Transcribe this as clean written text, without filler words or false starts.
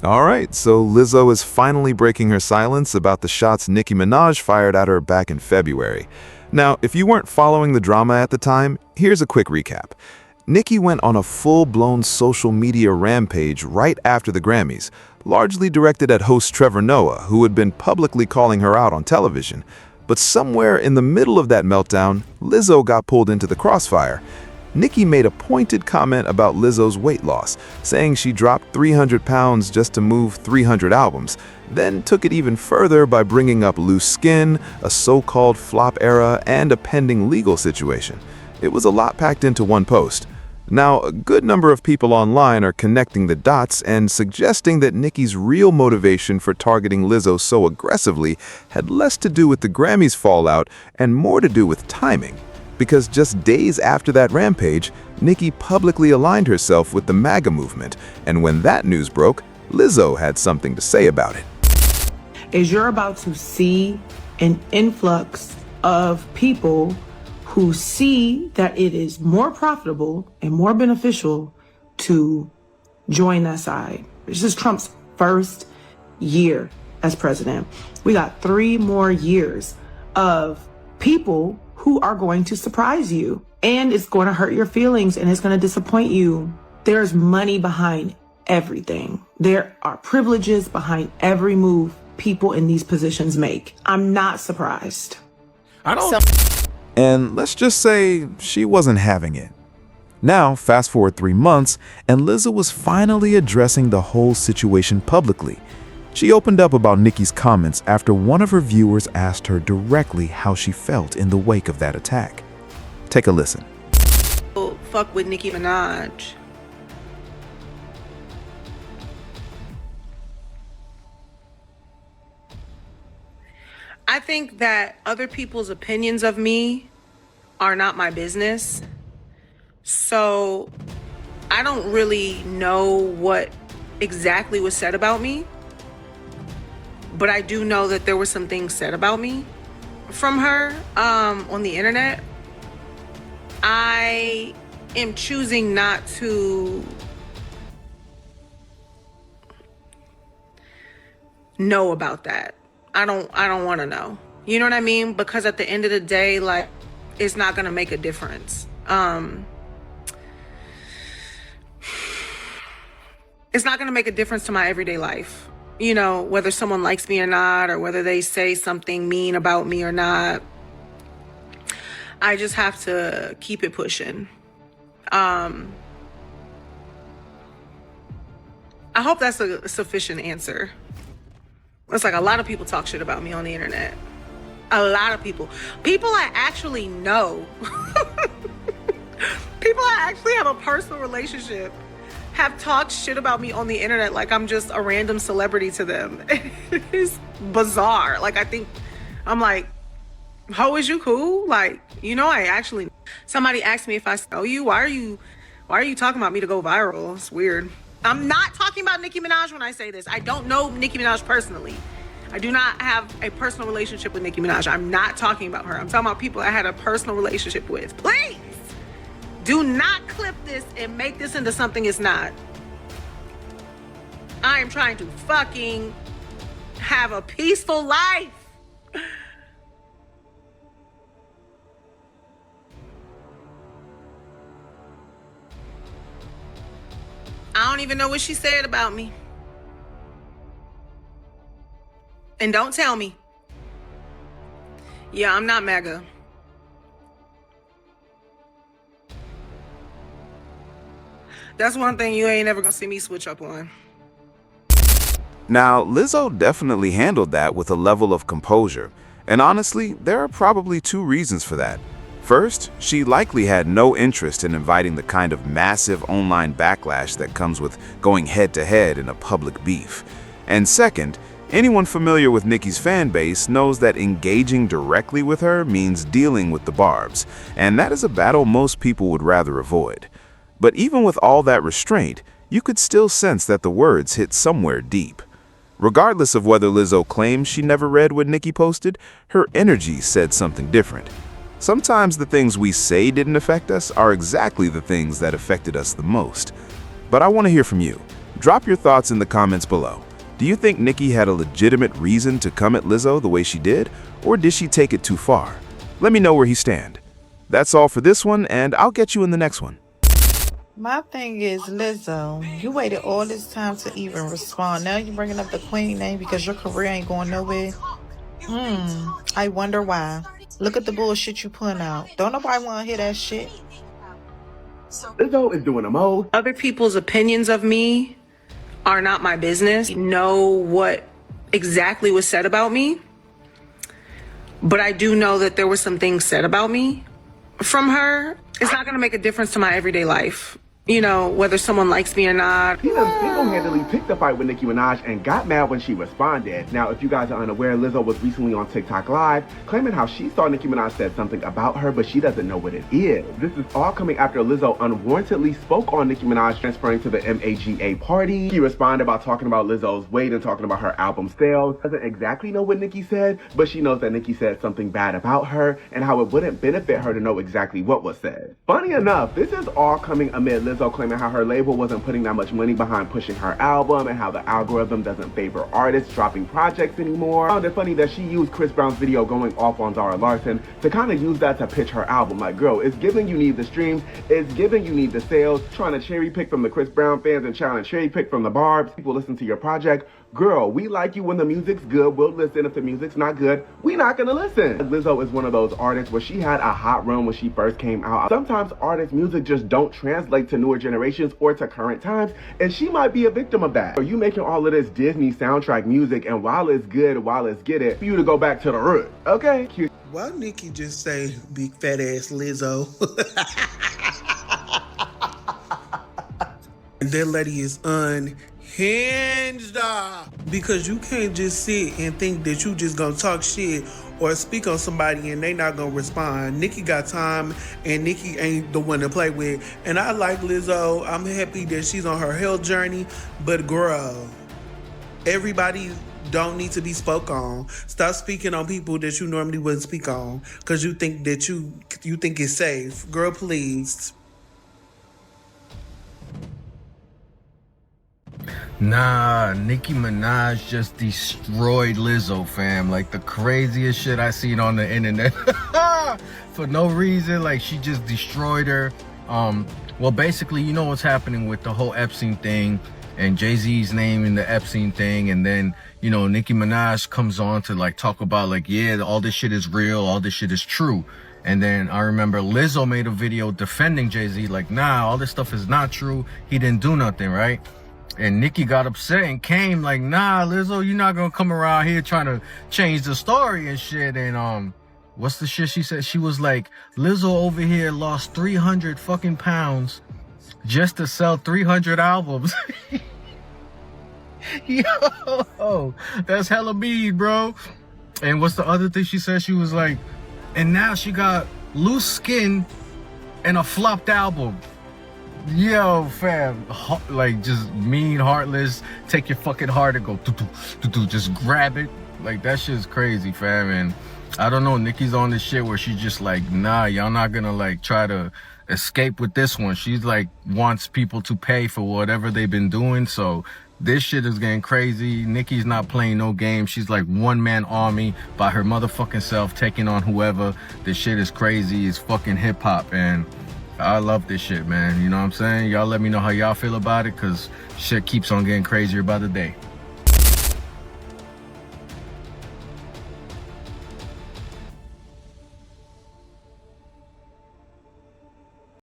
All right, so Lizzo is finally breaking her silence about the shots Nicki Minaj fired at her back in February. Now, if you weren't following the drama at the time, here's a quick recap. Nicki went on a full-blown social media rampage right after the Grammys, largely directed at host Trevor Noah, who had been publicly calling her out on television. But somewhere in the middle of that meltdown, Lizzo got pulled into the crossfire. Nicki made a pointed comment about Lizzo's weight loss, saying she dropped 300 pounds just to move 300 albums, then took it even further by bringing up loose skin, a so-called flop era, and a pending legal situation. It was a lot packed into one post. Now, a good number of people online are connecting the dots and suggesting that Nicki's real motivation for targeting Lizzo so aggressively had less to do with the Grammys fallout and more to do with timing. Because just days after that rampage, Nicki publicly aligned herself with the MAGA movement, and when that news broke, Lizzo had something to say about it. Is you're about to see an influx of people who see that it is more profitable and more beneficial to join that side. This is Trump's first year as president. We got 3 more years of people who are going to surprise you, and it's going to hurt your feelings and it's going to disappoint you. There's money behind everything. There are privileges behind every move people in these positions make. I'm not surprised. And let's just say she wasn't having it. Now, fast forward 3 months, and Lizzo was finally addressing the whole situation publicly. She opened up about Nicki's comments after one of her viewers asked her directly how she felt in the wake of that attack. Take a listen. Fuck with Nicki Minaj. I think that other people's opinions of me are not my business. So I don't really know what exactly was said about me. But I do know that there were some things said about me from her on the internet. I am choosing not to know about that. I don't want to know. You know what I mean? Because at the end of the day, like, it's not going to make a difference. It's not going to make a difference to my everyday life. You know, whether someone likes me or not, or whether they say something mean about me or not. I just have to keep it pushing. I hope that's a sufficient answer. It's like a lot of people talk shit about me on the internet. A lot of people. People I actually know. People I actually have a personal relationship have talked shit about me on the internet like I'm just a random celebrity to them. It's bizarre. Like, I'm like, ho, is you cool? Like, you know, somebody asked me if I know you, why are you talking about me to go viral? It's weird. I'm not talking about Nicki Minaj when I say this. I don't know Nicki Minaj personally. I do not have a personal relationship with Nicki Minaj. I'm not talking about her. I'm talking about people I had a personal relationship with. Please do not clip this and make this into something it's not. I am trying to fucking have a peaceful life. I don't even know what she said about me. And don't tell me. Yeah, I'm not MAGA. That's one thing you ain't ever gonna see me switch up on. Now, Lizzo definitely handled that with a level of composure. And honestly, there are probably 2 reasons for that. First, she likely had no interest in inviting the kind of massive online backlash that comes with going head-to-head in a public beef. And second, anyone familiar with Nicki's fan base knows that engaging directly with her means dealing with the barbs, and that is a battle most people would rather avoid. But even with all that restraint, you could still sense that the words hit somewhere deep. Regardless of whether Lizzo claims she never read what Nicki posted, her energy said something different. Sometimes the things we say didn't affect us are exactly the things that affected us the most. But I want to hear from you. Drop your thoughts in the comments below. Do you think Nicki had a legitimate reason to come at Lizzo the way she did, or did she take it too far? Let me know where you stand. That's all for this one, and I'll get you in the next one. My thing is, Lizzo, you waited all this time to even respond. Now you're bringing up the queen name because your career ain't going nowhere. I wonder why. Look at the bullshit you putting out. Don't nobody want to hear that shit. Lizzo is doing a mode. Other people's opinions of me are not my business. Know what exactly was said about me, but I do know that there were some things said about me from her. It's not going to make a difference to my everyday life. You know, whether someone likes me or not. He done single-handedly picked a fight with Nicki Minaj and got mad when she responded. Now, if you guys are unaware, Lizzo was recently on TikTok Live claiming how she saw Nicki Minaj said something about her, but she doesn't know what it is. This is all coming after Lizzo unwarrantedly spoke on Nicki Minaj transferring to the MAGA party. She responded by talking about Lizzo's weight and talking about her album sales. Doesn't exactly know what Nicki said, but she knows that Nicki said something bad about her and how it wouldn't benefit her to know exactly what was said. Funny enough, this is all coming amid Lizzo claiming how her label wasn't putting that much money behind pushing her album and how the algorithm doesn't favor artists dropping projects anymore. I found it funny that she used Chris Brown's video going off on Zara Larsson to kind of use that to pitch her album. Like, girl, it's giving you need the streams, it's giving you need the sales, trying to cherry pick from the Chris Brown fans and trying to cherry pick from the Barbs. People listen to your project. Girl, we like you when the music's good. We'll listen. If the music's not good, we not gonna listen. Lizzo is one of those artists where she had a hot run when she first came out. Sometimes artists' music just don't translate to newer generations or to current times, and she might be a victim of that. Are you making all of this Disney soundtrack music, and while it's good, while it's get it, for you to go back to the root, okay? Cute. Why Nicki just say big fat ass Lizzo? That lady is unhinged. Because you can't just sit and think that you just gonna talk shit or speak on somebody and they not gonna respond. Nicki got time and Nicki ain't the one to play with. And I like Lizzo. I'm happy that she's on her health journey. But girl, everybody don't need to be spoke on. Stop speaking on people that you normally wouldn't speak on because you think that you think it's safe. Girl, please. Nah, Nicki Minaj just destroyed Lizzo, fam. Like the craziest shit I seen on the internet. For no reason, like she just destroyed her. Well, basically, you know what's happening with the whole Epstein thing and Jay-Z's name in the Epstein thing, and then, you know, Nicki Minaj comes on to like talk about like, yeah, all this shit is real, all this shit is true. And then I remember Lizzo made a video defending Jay-Z, like, nah, all this stuff is not true. He didn't do nothing, right? And Nicki got upset and came like, nah, Lizzo, you're not gonna come around here trying to change the story and shit. And what's the shit she said? She was like, Lizzo over here lost 300 fucking pounds just to sell 300 albums. Yo, that's hella mean, bro. And what's the other thing she said? She was like, and now she got loose skin and a flopped album. Yo, fam, like just mean, heartless, take your fucking heart and go just grab it. Like that shit's crazy, fam. And I don't know, Nicki's on this shit where she's just like, nah, y'all not gonna like try to escape with this one. She's like wants people to pay for whatever they've been doing. So this shit is getting crazy. Nicki's not playing no game. She's like one-man army by her motherfucking self, taking on whoever. This shit is crazy. It's fucking hip-hop, and I love this shit, man. You know what I'm saying? Y'all let me know how y'all feel about it, because shit keeps on getting crazier by the day.